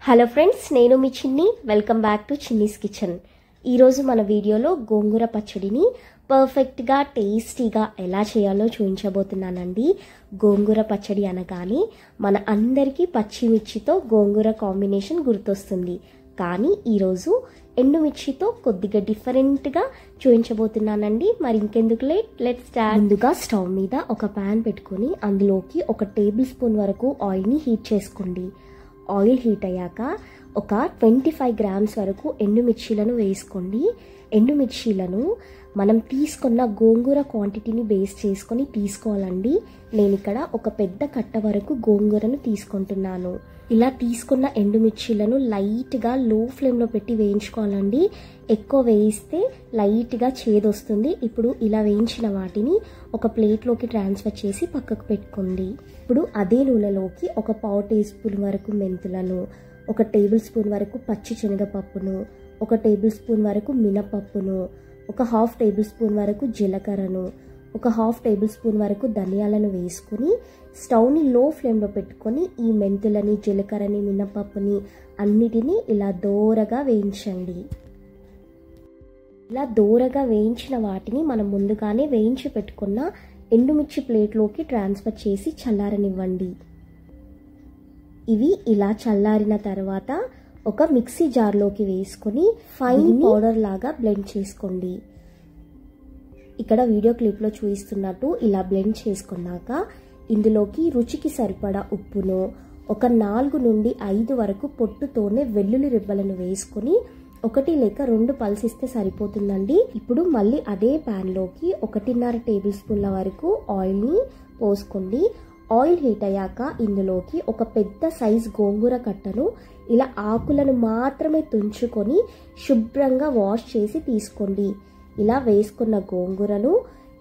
Hello friends, నేను మీ చిన్ని. Welcome back to Chinni's kitchen. ఈరోజు మన వీడియోలో గోంగూర పచ్చడిని పర్ఫెక్ట్గా టేస్టీగా ఎలా చేయాలో చూపించబోతున్నానండి. గోంగూర పచ్చడి అనగానే మన అందరికీ పచ్చిమిర్చితో గోంగూర కాంబినేషన్ గుర్తొస్తుంది. కానీ ఈరోజు ఎండుమిర్చితో కొద్దిగా డిఫరెంట్గా చూపించబోతున్నానండి. మరి ఇంకెందుకు లెట్స్ స్టార్ట్. ముందుగా స్టవ్ మీద ఒక ప్యాన్ పెట్టుకొని అందులోకి 1 టేబుల్ స్పూన్ వరకు ఆయిల్ని హీట్ చేసుకోండి. ఆయిల్ హీట్ అయ్యాక ఒక 25 గ్రామ్స్ వరకు ఎండుమిర్చీలను వేసుకోండి. ఎండుమిర్చీలను మనం తీసుకున్న గోంగూర క్వాంటిటీని బేస్ చేసుకొని తీసుకోవాలండి. నేను ఇక్కడ ఒక పెద్ద కట్ట వరకు గోంగూరను తీసుకుంటున్నాను. ఇలా తీసుకున్న ఎండుమిర్చీలను లైట్గా లో ఫ్లేమ్లో పెట్టి వేయించుకోవాలండి. ఎక్కువ వేయిస్తే లైట్గా చేదొస్తుంది. ఇప్పుడు ఇలా వేయించిన వాటిని ఒక ప్లేట్లోకి ట్రాన్స్ఫర్ చేసి పక్కకు పెట్టుకోండి. ఇప్పుడు అదే నూనెలోకి ఒక 1/2 టీ స్పూన్ వరకు మెంతులను, 1 టేబుల్ స్పూన్ వరకు పచ్చి శనగపప్పును, 1 టేబుల్ స్పూన్ వరకు మినపప్పును, 1/2 టేబుల్ స్పూన్ వరకు జీలకర్రను, 1/2 టేబుల్ స్పూన్ వరకు ధనియాలను వేసుకొని స్టవ్ని లో ఫ్లేమ్లో పెట్టుకొని ఈ మెంతులని, జీలకర్రని, మినపప్పుని అన్నిటినీ ఇలా దోరగా వేయించండి. ఇలా దోరగా వేయించిన వాటిని మనం ముందుగానే వేయించి పెట్టుకున్న ఎండుమిర్చి ప్లేట్లోకి ట్రాన్స్ఫర్ చేసి చల్లారనివ్వండి. ఇవి ఇలా చల్లారిన తర్వాత ఒక మిక్సీ జార్లోకి వేసుకొని ఫైన్ పౌడర్ లాగా బ్లెండ్ చేసుకోండి. ఇక్కడ వీడియో క్లిప్లో చూపిస్తున్నట్టు ఇలా బ్లెండ్ చేసుకున్నాక ఇందులోకి రుచికి సరిపడా ఉప్పును, ఒక 4 నుండి 5 వరకు పొట్టుతోనే వెల్లుల్లి రిబ్బలను వేసుకొని 1 లేక 2 పల్స్ ఇస్తే సరిపోతుందండి. ఇప్పుడు మళ్ళీ అదే ప్యాన్లోకి 1.5 టేబుల్ స్పూన్ల వరకు ఆయిల్ని పోసుకోండి. ఆయిల్ హీట్ అయ్యాక ఇందులోకి ఒక పెద్ద సైజ్ గోంగూర కట్టను ఇలా ఆకులను మాత్రమే తుంచుకొని శుభ్రంగా వాష్ చేసి తీసుకోండి. ఇలా వేసుకున్న గోంగూరను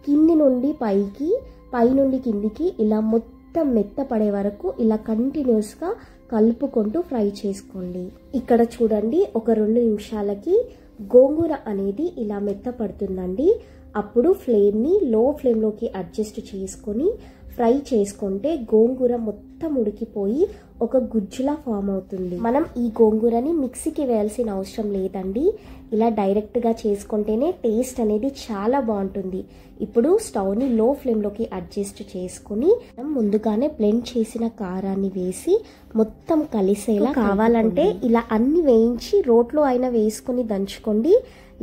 కింది నుండి పైకి, పై నుండి కిందికి ఇలా మొత్తం మెత్తపడే వరకు ఇలా కంటిన్యూస్గా కలుపుకుంటూ ఫ్రై చేసుకోండి. ఇక్కడ చూడండి, ఒక 2 నిమిషాలకి గోంగూర అనేది ఇలా మెత్తపడుతుందండి. అప్పుడు ఫ్లేమ్ని లో ఫ్లేమ్లోకి అడ్జస్ట్ చేసుకొని ఫ్రై చేసుకుంటే గోంగూర మొత్తం ఉడికిపోయి ఒక గుజ్జులా ఫామ్ అవుతుంది. మనం ఈ గోంగూరని మిక్సీకి వేయాల్సిన అవసరం లేదండి. ఇలా డైరెక్ట్గా చేసుకుంటేనే టేస్ట్ అనేది చాలా బాగుంటుంది. ఇప్పుడు స్టవ్ని లో ఫ్లేమ్లోకి అడ్జస్ట్ చేసుకుని మనం ముందుగానే బ్లెండ్ చేసిన కారాన్ని వేసి మొత్తం కలిసేలా కావాలంటే ఇలా అన్ని వేయించి రోట్లో అయినా వేసుకొని దంచుకోండి,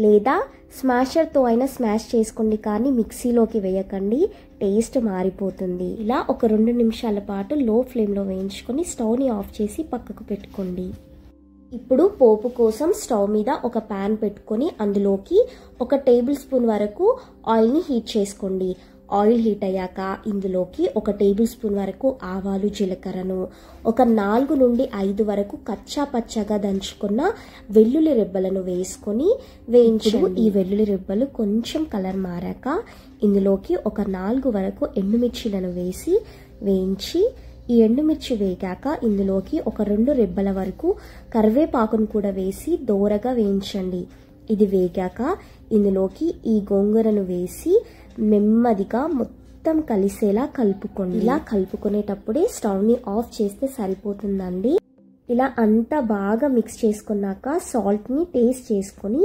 లేదా స్మాషర్తో అయినా స్మాష్ చేసుకోండి. కానీ మిక్సీలోకి వేయకండి, టేస్ట్ మారిపోతుంది. ఇలా ఒక 2 నిమిషాల పాటు లో ఫ్లేమ్లో వేయించుకొని స్టవ్ని ఆఫ్ చేసి పక్కకు పెట్టుకోండి. ఇప్పుడు పోపు కోసం స్టవ్ మీద ఒక ప్యాన్ పెట్టుకొని అందులోకి 1 టేబుల్ స్పూన్ వరకు ఆయిల్ని హీట్ చేసుకోండి. ఆయిల్ హీట్ అయ్యాక ఇందులోకి 1 టేబుల్ స్పూన్ వరకు ఆవాలు, జీలకర్రను, ఒక 4 నుండి 5 వరకు కచ్చా పచ్చగా దంచుకున్న వెల్లుల్లి రెబ్బలను వేసుకొని వేయించండి. ఈ వెల్లుల్లి రెబ్బలు కొంచెం కలర్ మారాక ఇందులోకి ఒక 4 వరకు ఎండుమిర్చీలను వేసి వేయించి, ఈ ఎండుమిర్చి వేగాక ఇందులోకి ఒక 2 రెబ్బల వరకు కరివేపాకును కూడా వేసి దోరగా వేయించండి. ఇది వేగాక ఇందులోకి ఈ గోంగూరను వేసి నెమ్మదిగా మొత్తం కలిసేలా కలుపుకోండి. ఇలా కలుపుకునేటప్పుడే స్టవ్ని ఆఫ్ చేస్తే సరిపోతుందండి. ఇలా అంతా బాగా మిక్స్ చేసుకున్నాక సాల్ట్ని టేస్ట్ చేసుకొని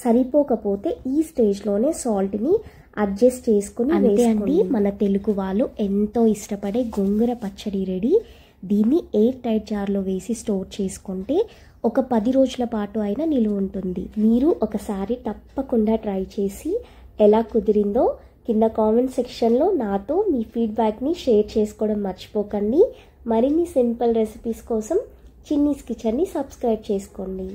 సరిపోకపోతే ఈ స్టేజ్లోనే సాల్ట్ని అడ్జస్ట్ చేసుకుని వేసుకోండి. మన తెలుగు వాళ్ళు ఎంతో ఇష్టపడే గోంగూర పచ్చడి రెడీ. దీన్ని ఎయిర్ టైట్ జార్లో వేసి స్టోర్ చేసుకుంటే ఒక 10 రోజుల పాటు అయినా నిలువ ఉంటుంది. మీరు ఒకసారి తప్పకుండా ట్రై చేసి ఎలా కుదిరిందో కింద కామెంట్ సెక్షన్లో నాతో మీ ఫీడ్బ్యాక్ని షేర్ చేసుకోవడం మర్చిపోకండి. మరిన్ని సింపుల్ రెసిపీస్ కోసం చిన్నీస్ కిచెన్ని సబ్స్క్రైబ్ చేసుకోండి.